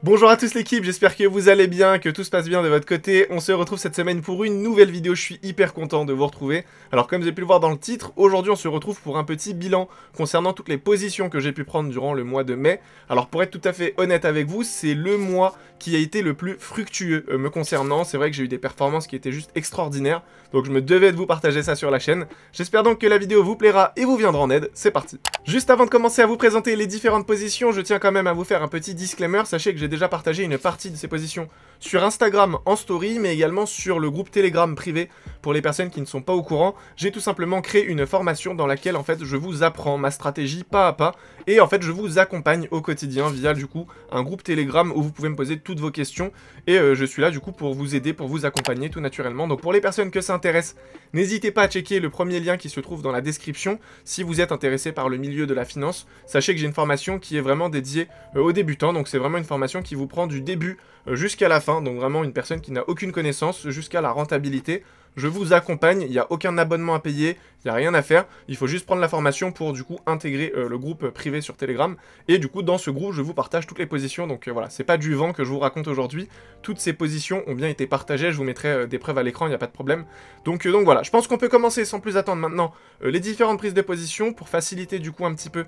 Bonjour à tous l'équipe, j'espère que vous allez bien, que tout se passe bien de votre côté. On se retrouve cette semaine pour une nouvelle vidéo, je suis hyper content de vous retrouver. Alors comme vous avez pu le voir dans le titre, aujourd'hui on se retrouve pour un petit bilan concernant toutes les positions que j'ai pu prendre durant le mois de mai. Alors pour être tout à fait honnête avec vous, c'est le mois qui a été le plus fructueux me concernant. C'est vrai que j'ai eu des performances qui étaient juste extraordinaires, donc je me devais de vous partager ça sur la chaîne. J'espère donc que la vidéo vous plaira et vous viendra en aide, c'est parti. Juste avant de commencer à vous présenter les différentes positions, je tiens quand même à vous faire un petit disclaimer. Sachez que j'ai déjà partagé une partie de ces positions sur Instagram en story, mais également sur le groupe Telegram privé. Pour les personnes qui ne sont pas au courant, j'ai tout simplement créé une formation dans laquelle en fait je vous apprends ma stratégie pas à pas, et en fait je vous accompagne au quotidien via du coup un groupe Telegram où vous pouvez me poser toutes vos questions, et je suis là du coup pour vous aider, pour vous accompagner tout naturellement. Donc pour les personnes que ça intéresse, n'hésitez pas à checker le premier lien qui se trouve dans la description si vous êtes intéressé par le milieu de la finance. Sachez que j'ai une formation qui est vraiment dédiée aux débutants, donc c'est vraiment une formation qui vous prend du début jusqu'à la fin, donc vraiment une personne qui n'a aucune connaissance jusqu'à la rentabilité. Je vous accompagne, il n'y a aucun abonnement à payer, il n'y a rien à faire, il faut juste prendre la formation pour du coup intégrer le groupe privé sur Telegram, et du coup dans ce groupe je vous partage toutes les positions, donc voilà, c'est pas du vent que je vous raconte aujourd'hui, toutes ces positions ont bien été partagées, je vous mettrai des preuves à l'écran, il n'y a pas de problème. Donc voilà, je pense qu'on peut commencer sans plus attendre maintenant les différentes prises de position pour faciliter du coup un petit peu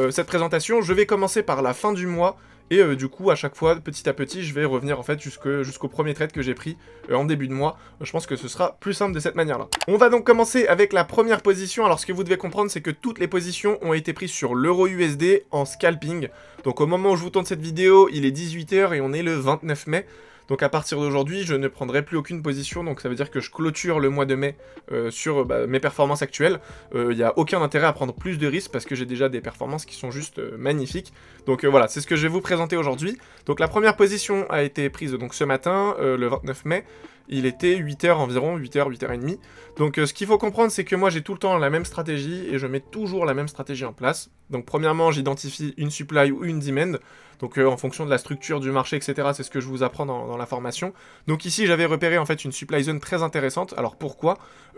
cette présentation. Je vais commencer par la fin du mois, et du coup, à chaque fois, petit à petit, je vais revenir en fait jusqu'au premier trade que j'ai pris en début de mois. Je pense que ce sera plus simple de cette manière-là. On va donc commencer avec la première position. Alors, ce que vous devez comprendre, c'est que toutes les positions ont été prises sur l'euro USD en scalping. Donc, au moment où je vous tourne cette vidéo, il est 18 h et on est le 29 mai. Donc à partir d'aujourd'hui, je ne prendrai plus aucune position, donc ça veut dire que je clôture le mois de mai sur mes performances actuelles. Il n'y a aucun intérêt à prendre plus de risques parce que j'ai déjà des performances qui sont juste magnifiques. Donc voilà, c'est ce que je vais vous présenter aujourd'hui. Donc la première position a été prise donc ce matin, le 29 mai. Il était 8 h environ, 8 h, 8 h 30. Donc ce qu'il faut comprendre, c'est que moi j'ai tout le temps la même stratégie et je mets toujours la même stratégie en place. Donc premièrement, j'identifie une supply ou une demand. Donc en fonction de la structure du marché, etc. C'est ce que je vous apprends dans la formation. Donc ici, j'avais repéré en fait une supply zone très intéressante. Alors pourquoi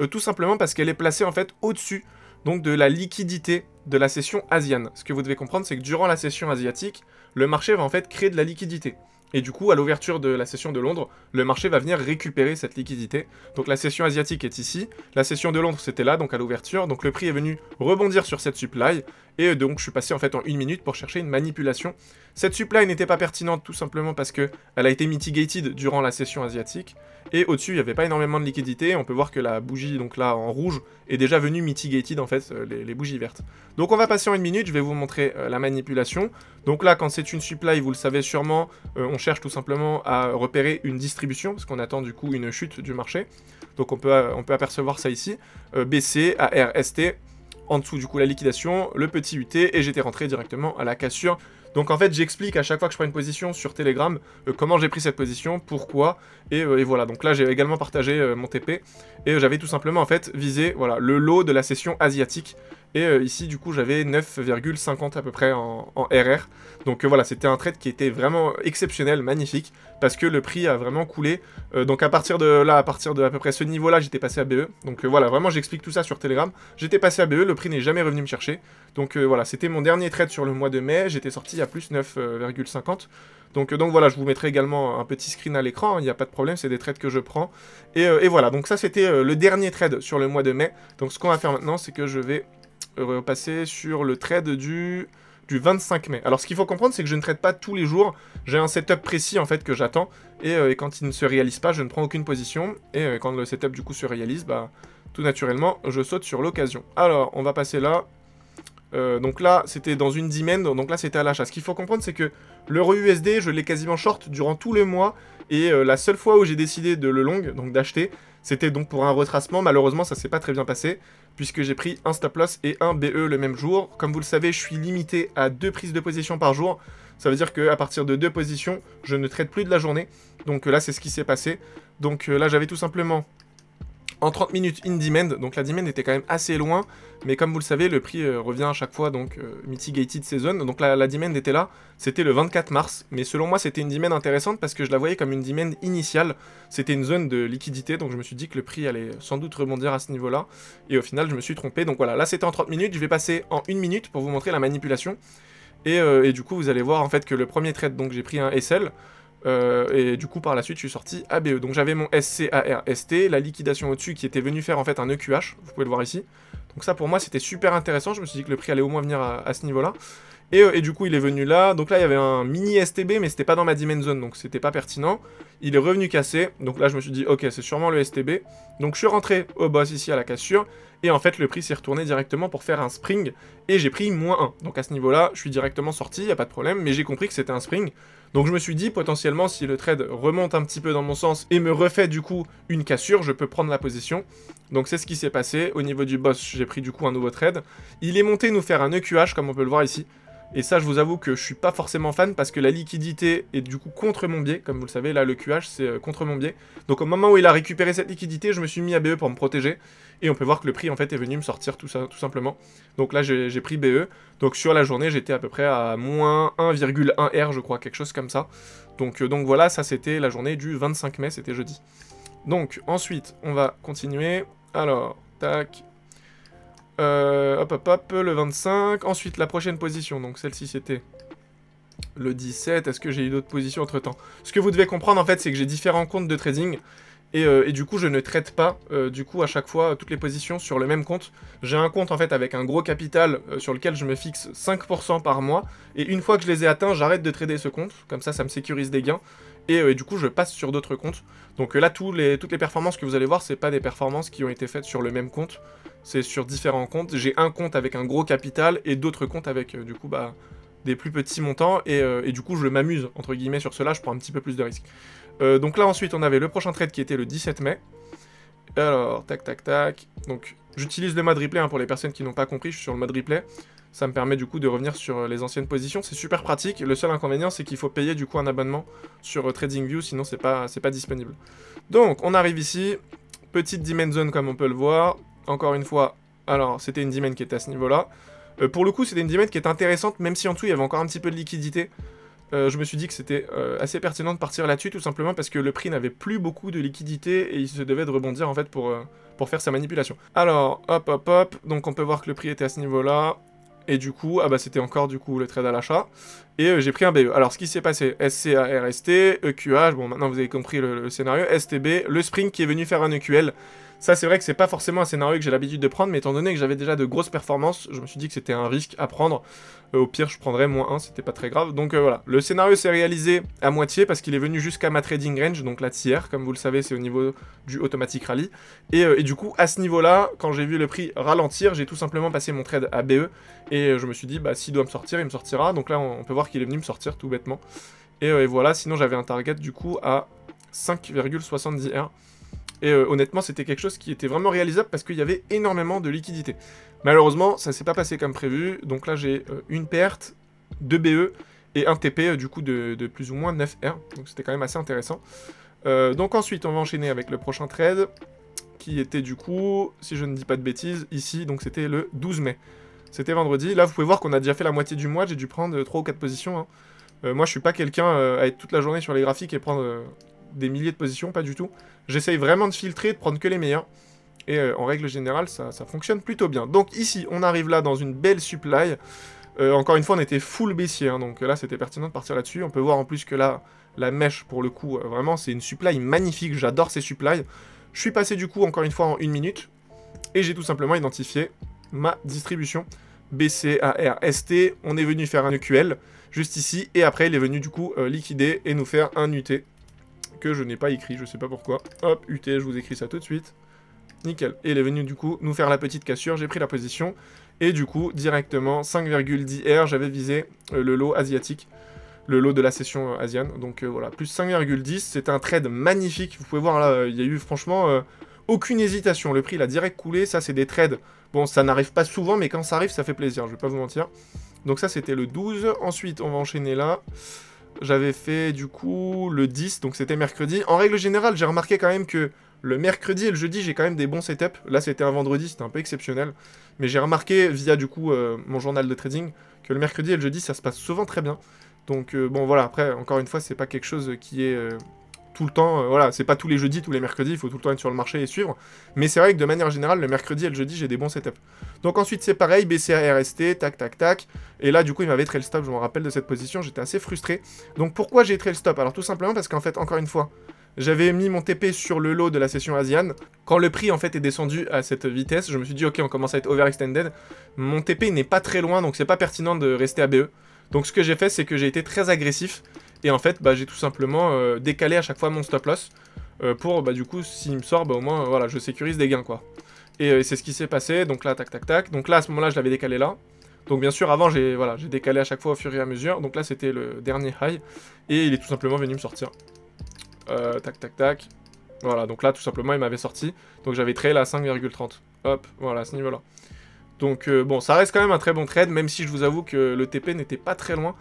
tout simplement parce qu'elle est placée en fait au-dessus donc de la liquidité de la session asienne. Ce que vous devez comprendre, c'est que durant la session asiatique, le marché va en fait créer de la liquidité. Et du coup, à l'ouverture de la session de Londres, le marché va venir récupérer cette liquidité. Donc la session asiatique est ici, la session de Londres c'était là, donc à l'ouverture. Donc le prix est venu rebondir sur cette supply, et donc je suis passé en fait en 1 minute pour chercher une manipulation. Cette supply n'était pas pertinente tout simplement parce qu'elle a été mitigated durant la session asiatique, et au-dessus il n'y avait pas énormément de liquidité. On peut voir que la bougie, donc là en rouge, est déjà venue mitigated en fait, les bougies vertes. Donc on va passer en 1 minute, je vais vous montrer la manipulation. Donc là quand c'est une supply, vous le savez sûrement, on cherche tout simplement à repérer une distribution, parce qu'on attend du coup une chute du marché. Donc on peut apercevoir ça ici, BC, AR, ST, en dessous du coup la liquidation, le petit UT, et j'étais rentré directement à la cassure. Donc en fait j'explique à chaque fois que je prends une position sur Telegram comment j'ai pris cette position, pourquoi, et voilà. Donc là j'ai également partagé mon TP, et j'avais tout simplement en fait visé voilà, le lot de la session asiatique. Et ici du coup j'avais 9,50 à peu près en RR. Donc voilà, c'était un trade qui était vraiment exceptionnel, magnifique, parce que le prix a vraiment coulé. Donc à partir de là, à partir de à peu près ce niveau là, j'étais passé à BE. Donc voilà, vraiment j'explique tout ça sur Telegram. J'étais passé à BE, le prix n'est jamais revenu me chercher. Donc voilà, c'était mon dernier trade sur le mois de mai, j'étais sorti à plus 9,50. Donc voilà, je vous mettrai également un petit screen à l'écran, hein, il n'y a pas de problème, c'est des trades que je prends. Et voilà, donc ça c'était le dernier trade sur le mois de mai. Donc ce qu'on va faire maintenant, c'est que je vais repasser sur le trade du 25 mai. Alors ce qu'il faut comprendre, c'est que je ne trade pas tous les jours, j'ai un setup précis en fait que j'attends, et quand il ne se réalise pas, je ne prends aucune position, et quand le setup du coup se réalise, bah tout naturellement, je saute sur l'occasion. Alors, on va passer là. Donc là, c'était dans une demand, donc là c'était à l'achat. Ce qu'il faut comprendre, c'est que l'euro USD, je l'ai quasiment short durant tout le mois, et la seule fois où j'ai décidé de le long, donc d'acheter, c'était donc pour un retracement. Malheureusement, ça s'est pas très bien passé, puisque j'ai pris un stop loss et un BE le même jour. Comme vous le savez, je suis limité à 2 prises de position par jour. Ça veut dire qu'à partir de 2 positions, je ne trade plus de la journée. Donc là, c'est ce qui s'est passé. Donc là, j'avais tout simplement En 30 minutes in demand, donc la demand était quand même assez loin, mais comme vous le savez, le prix revient à chaque fois, donc mitigated season, donc la demand était là, c'était le 24 mars, mais selon moi c'était une demand intéressante parce que je la voyais comme une demand initiale, c'était une zone de liquidité, donc je me suis dit que le prix allait sans doute rebondir à ce niveau-là, et au final je me suis trompé, donc voilà, là c'était en 30 minutes, je vais passer en 1 minute pour vous montrer la manipulation, et du coup vous allez voir en fait que le premier trade, donc j'ai pris un SL, et du coup par la suite je suis sorti ABE, donc j'avais mon SCARST, la liquidation au-dessus qui était venue faire en fait un EQH, vous pouvez le voir ici, donc ça pour moi c'était super intéressant, je me suis dit que le prix allait au moins venir à ce niveau là, et du coup il est venu là, donc là il y avait un mini STB mais c'était pas dans ma demand zone donc c'était pas pertinent, il est revenu casser, donc là je me suis dit ok c'est sûrement le STB, donc je suis rentré au boss ici à la cassure, et en fait le prix s'est retourné directement pour faire un spring, et j'ai pris -1, donc à ce niveau là je suis directement sorti, y a pas de problème, mais j'ai compris que c'était un spring. Donc je me suis dit, potentiellement, si le trade remonte un petit peu dans mon sens et me refait du coup une cassure, je peux prendre la position. Donc c'est ce qui s'est passé. Au niveau du boss, j'ai pris du coup un nouveau trade. Il est monté nous faire un EQH, comme on peut le voir ici. Et ça, je vous avoue que je suis pas forcément fan parce que la liquidité est du coup contre mon biais. Comme vous le savez, là, le QH, c'est contre mon biais. Donc au moment où il a récupéré cette liquidité, je me suis mis à BE pour me protéger. Et on peut voir que le prix, en fait, est venu me sortir tout ça, tout simplement. Donc là, j'ai pris BE. Donc sur la journée, j'étais à peu près à moins 1,1 R, je crois, quelque chose comme ça. Donc voilà, ça, c'était la journée du 25 mai, c'était jeudi. Donc ensuite, on va continuer. Alors, tac... hop, le 25. Ensuite, la prochaine position. Donc, celle-ci, c'était le 17. Est-ce que j'ai eu d'autres positions entre-temps? Ce que vous devez comprendre, en fait, c'est que j'ai différents comptes de trading. Et du coup, je ne traite pas, du coup, à chaque fois, toutes les positions sur le même compte. J'ai un compte, en fait, avec un gros capital sur lequel je me fixe 5% par mois. Et une fois que je les ai atteints, j'arrête de trader ce compte. Comme ça me sécurise des gains. Et du coup, je passe sur d'autres comptes. Donc là, toutes les performances que vous allez voir, c'est pas des performances qui ont été faites sur le même compte. C'est sur différents comptes. J'ai un compte avec un gros capital et d'autres comptes avec, du coup, bah, des plus petits montants. Et du coup, je m'amuse, entre guillemets, sur cela. Je prends un petit peu plus de risques. Donc là, ensuite, on avait le prochain trade qui était le 17 mai. Alors, tac, tac, tac. Donc, j'utilise le mode replay pour les personnes qui n'ont pas compris. Je suis sur le mode replay. Ça me permet du coup de revenir sur les anciennes positions. C'est super pratique. Le seul inconvénient, c'est qu'il faut payer du coup un abonnement sur TradingView, sinon c'est pas disponible. Donc, on arrive ici. Petite demand zone comme on peut le voir. Encore une fois, alors c'était une demand qui était à ce niveau-là. Pour le coup, c'était une demand qui est intéressante, même si en dessous il y avait encore un petit peu de liquidité. Je me suis dit que c'était assez pertinent de partir là-dessus, tout simplement parce que le prix n'avait plus beaucoup de liquidité et il se devait de rebondir en fait pour faire sa manipulation. Alors, hop, donc on peut voir que le prix était à ce niveau-là. Et du coup, ah bah c'était encore du coup le trade à l'achat. Et j'ai pris un BE. Alors ce qui s'est passé, SCARST, EQH, bon maintenant vous avez compris le scénario, STB, le Spring qui est venu faire un EQL. Ça c'est vrai que c'est pas forcément un scénario que j'ai l'habitude de prendre, mais étant donné que j'avais déjà de grosses performances, je me suis dit que c'était un risque à prendre. Au pire je prendrais -1, c'était pas très grave. Donc voilà, le scénario s'est réalisé à moitié parce qu'il est venu jusqu'à ma trading range, donc la tiers, comme vous le savez c'est au niveau du automatic rally. Et du coup à ce niveau-là, quand j'ai vu le prix ralentir, j'ai tout simplement passé mon trade à BE. Et je me suis dit, bah s'il doit me sortir, il me sortira. Donc là on peut voir qu'il est venu me sortir tout bêtement. Et voilà, sinon j'avais un target du coup à 5,70 R. Et honnêtement, c'était quelque chose qui était vraiment réalisable parce qu'il y avait énormément de liquidité. Malheureusement, ça s'est pas passé comme prévu. Donc là, j'ai une perte, 2 BE et un TP du coup de plus ou moins 9 R. Donc c'était quand même assez intéressant. Donc ensuite, on va enchaîner avec le prochain trade qui était du coup, si je ne dis pas de bêtises, ici. Donc c'était le 12 mai. C'était vendredi. Là, vous pouvez voir qu'on a déjà fait la moitié du mois. J'ai dû prendre 3 ou 4 positions. Hein. Moi, je suis pas quelqu'un à être toute la journée sur les graphiques et prendre des milliers de positions, pas du tout. J'essaye vraiment de filtrer, de prendre que les meilleurs. Et en règle générale, ça fonctionne plutôt bien. Donc ici, on arrive là dans une belle supply. Encore une fois, on était full baissier. Hein, donc là, c'était pertinent de partir là-dessus. On peut voir en plus que là, la mèche, pour le coup, vraiment, c'est une supply magnifique. J'adore ces supplies. Je suis passé du coup, encore une fois, en 1 minute. Et j'ai tout simplement identifié ma distribution BCARST. On est venu faire un EQL juste ici. Et après, il est venu du coup liquider et nous faire un UT. Que je n'ai pas écrit, je sais pas pourquoi. Hop, UT, je vous écris ça tout de suite. Nickel. Et il est venu du coup nous faire la petite cassure, j'ai pris la position. Et du coup, directement, 5,10 R, j'avais visé le lot asiatique. Le lot de la session asiane. Donc voilà, plus 5,10, c'est un trade magnifique. Vous pouvez voir là, il y a eu franchement aucune hésitation. Le prix, il a direct coulé. Ça, c'est des trades. Bon, ça n'arrive pas souvent, mais quand ça arrive, ça fait plaisir, je vais pas vous mentir. Donc ça, c'était le 12. Ensuite, on va enchaîner là. J'avais fait du coup le 10, donc c'était mercredi. En règle générale, j'ai remarqué quand même que Le mercredi et le jeudi, j'ai quand même des bons setups. Là, c'était un vendredi, c'était un peu exceptionnel. Mais j'ai remarqué, via du coup mon journal de trading, que le mercredi et le jeudi, ça se passe souvent très bien. Donc bon, voilà, après, encore une fois, c'est pas quelque chose qui est tout le temps... voilà, c'est pas tous les jeudis, tous les mercredis, il faut tout le temps être sur le marché et suivre. Mais c'est vrai que de manière générale, le mercredi et le jeudi, j'ai des bons setups. Donc ensuite, c'est pareil, BCA RST, tac, tac, tac. Et là, du coup, il m'avait trail stop, je me rappelle de cette position, j'étais assez frustré. Donc pourquoi j'ai trail stop? Alors tout simplement parce qu'en fait, encore une fois... J'avais mis mon TP sur le lot de la session Asian. Quand le prix en fait est descendu à cette vitesse, je me suis dit ok, on commence à être overextended. Mon TP n'est pas très loin, donc c'est pas pertinent de rester ABE. Donc ce que j'ai fait, c'est que j'ai été très agressif. Et en fait, bah, j'ai tout simplement décalé à chaque fois mon stop loss. Pour, bah, du coup, s'il me sort, bah, au moins, voilà, je sécurise des gains, quoi. Et c'est ce qui s'est passé. Donc là, tac, tac, tac. Donc là, à ce moment-là, je l'avais décalé là. Donc bien sûr, avant, j'ai décalé à chaque fois au fur et à mesure. Donc là, c'était le dernier high. Et il est tout simplement venu me sortir. Tac, tac, tac. Voilà, donc là, tout simplement, il m'avait sorti. Donc j'avais trail à 5,30. Hop, voilà, à ce niveau-là. Donc bon, ça reste quand même un très bon trade, même si je vous avoue que le TP n'était pas très loin.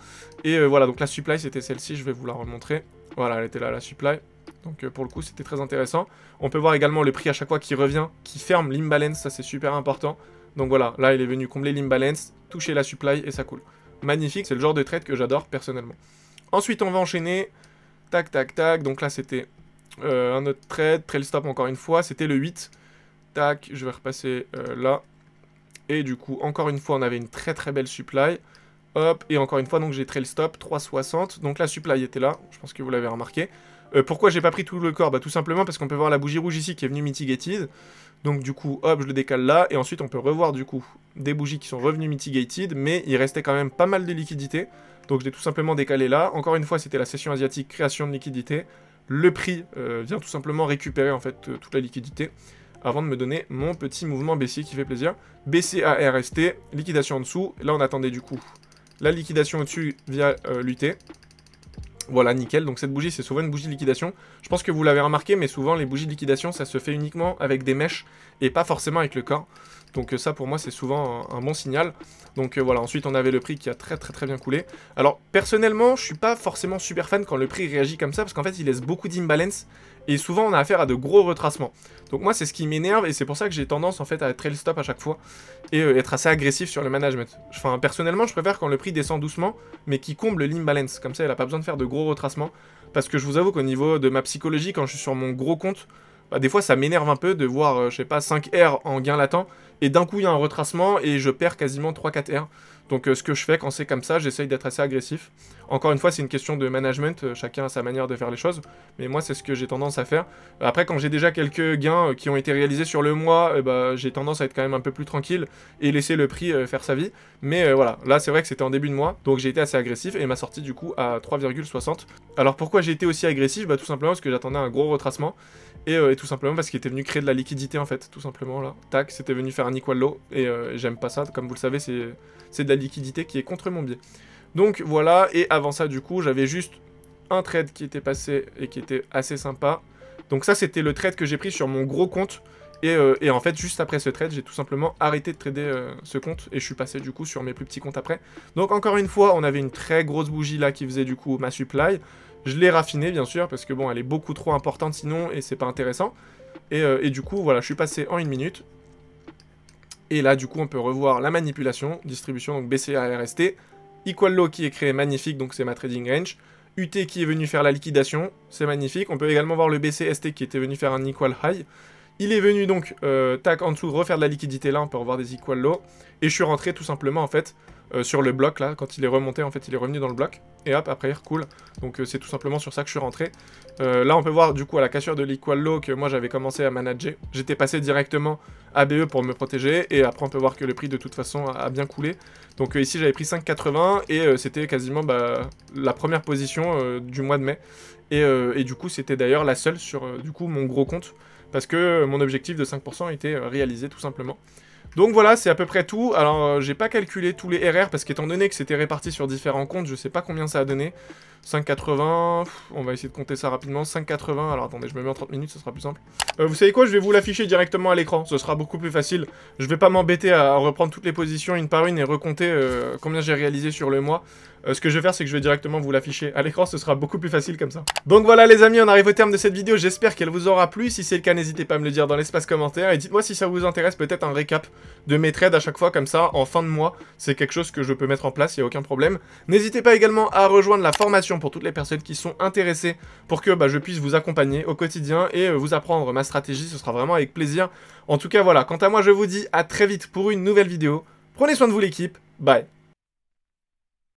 Et voilà, donc la supply, c'était celle-ci, je vais vous la remontrer. Voilà, elle était là, la supply. Donc pour le coup, c'était très intéressant. On peut voir également le prix à chaque fois qui revient, qui ferme l'imbalance, ça c'est super important. Donc voilà, là, il est venu combler l'imbalance, toucher la supply et ça coule. Magnifique, c'est le genre de trade que j'adore personnellement. Ensuite, on va enchaîner... Tac, tac, tac. Donc là, c'était un autre trade. Trail stop encore une fois. C'était le 8. Tac, je vais repasser là. Et du coup, encore une fois, on avait une très très belle supply. Hop, et encore une fois, donc j'ai trail stop 3,60. Donc la supply était là. Je pense que vous l'avez remarqué. Pourquoi j'ai pas pris tout le corps? Bah tout simplement parce qu'on peut voir la bougie rouge ici qui est venue mitigated. Donc du coup, hop, je le décale là. Et ensuite, on peut revoir du coup des bougies qui sont revenues mitigated. Mais il restait quand même pas mal de liquidités. Donc je l'ai tout simplement décalé là. Encore une fois, c'était la session asiatique, création de liquidité. Le prix vient tout simplement récupérer en fait toute la liquidité avant de me donner mon petit mouvement baissier qui fait plaisir. BCA RST, liquidation en dessous. Là, on attendait du coup la liquidation au-dessus via l'UT. Voilà, nickel. Donc cette bougie, c'est souvent une bougie de liquidation. Je pense que vous l'avez remarqué, mais souvent, les bougies de liquidation, ça se fait uniquement avec des mèches et pas forcément avec le corps. Donc ça, pour moi, c'est souvent un bon signal. Donc voilà, ensuite, on avait le prix qui a très bien coulé. Alors, personnellement, je suis pas forcément super fan quand le prix réagit comme ça, parce qu'en fait, il laisse beaucoup d'imbalance. Et souvent, on a affaire à de gros retracements. Donc moi, c'est ce qui m'énerve, et c'est pour ça que j'ai tendance, en fait, à trail stop à chaque fois. Et être assez agressif sur le management. Enfin, personnellement, je préfère quand le prix descend doucement, mais qui comble l'imbalance. Comme ça, elle a pas besoin de faire de gros retracements. Parce que je vous avoue qu'au niveau de ma psychologie, quand je suis sur mon gros compte, bah, des fois, ça m'énerve un peu de voir, je sais pas, 5 R en gain latent, et d'un coup, il y a un retracement, et je perds quasiment 3-4 R. Donc ce que je fais quand c'est comme ça, j'essaye d'être assez agressif. Encore une fois, c'est une question de management, chacun a sa manière de faire les choses, mais moi c'est ce que j'ai tendance à faire. Après, quand j'ai déjà quelques gains qui ont été réalisés sur le mois, bah, j'ai tendance à être quand même un peu plus tranquille et laisser le prix faire sa vie. Mais voilà, là c'est vrai que c'était en début de mois, donc j'ai été assez agressif et m'a sorti du coup à 3,60. Alors pourquoi j'ai été aussi agressif? Bah tout simplement parce que j'attendais un gros retracement. Et tout simplement parce qu'il était venu créer de la liquidité en fait, tout simplement là. Tac, c'était venu faire un equal low, et j'aime pas ça, comme vous le savez, c'est de la liquidité qui est contre mon biais. Donc voilà, et avant ça du coup, j'avais juste un trade qui était passé et qui était assez sympa. Donc ça c'était le trade que j'ai pris sur mon gros compte, et en fait juste après ce trade, j'ai tout simplement arrêté de trader ce compte, et je suis passé du coup sur mes plus petits comptes après. Donc encore une fois, on avait une très grosse bougie là qui faisait du coup ma supply. Je l'ai raffinée bien sûr, parce que bon, elle est beaucoup trop importante sinon, et c'est pas intéressant. Et du coup, voilà, je suis passé en 1 minute. Et là, du coup, on peut revoir la manipulation, distribution, donc BCA RST. Equal low qui est créé, magnifique, donc c'est ma trading range. UT qui est venu faire la liquidation, c'est magnifique. On peut également voir le BCST qui était venu faire un equal high. Il est venu donc, tac, en dessous, refaire de la liquidité là, on peut revoir des equal low. Et je suis rentré tout simplement, en fait, sur le bloc là, quand il est remonté, en fait, il est revenu dans le bloc. Et hop, après il recoule. Donc c'est tout simplement sur ça que je suis rentré. Là, on peut voir du coup à la cassure de l'equal low que moi j'avais commencé à manager. J'étais passé directement à BE pour me protéger. Et après, on peut voir que le prix de toute façon a bien coulé. Donc ici, j'avais pris 5,80 et c'était quasiment la première position du mois de mai. Et du coup, c'était d'ailleurs la seule sur du coup mon gros compte. Parce que mon objectif de 5% était réalisé tout simplement. Donc voilà, c'est à peu près tout. Alors, j'ai pas calculé tous les RR parce qu'étant donné que c'était réparti sur différents comptes, je sais pas combien ça a donné. 5,80, on va essayer de compter ça rapidement, 5,80, alors attendez, je me mets en 30 minutes, ce sera plus simple. Vous savez quoi, je vais vous l'afficher directement à l'écran, ce sera beaucoup plus facile. Je vais pas m'embêter à reprendre toutes les positions une par une et recompter combien j'ai réalisé sur le mois. Ce que je vais faire, c'est que je vais directement vous l'afficher à l'écran, ce sera beaucoup plus facile comme ça. Donc voilà les amis, on arrive au terme de cette vidéo, j'espère qu'elle vous aura plu. Si c'est le cas, n'hésitez pas à me le dire dans l'espace commentaire. Et dites-moi si ça vous intéresse, peut-être un récap de mes trades à chaque fois, comme ça, en fin de mois. C'est quelque chose que je peux mettre en place, il n'y a aucun problème. N'hésitez pas également à rejoindre la formation pour toutes les personnes qui sont intéressées, pour que je puisse vous accompagner au quotidien et vous apprendre ma stratégie, ce sera vraiment avec plaisir. En tout cas voilà, quant à moi je vous dis à très vite pour une nouvelle vidéo. Prenez soin de vous l'équipe, bye.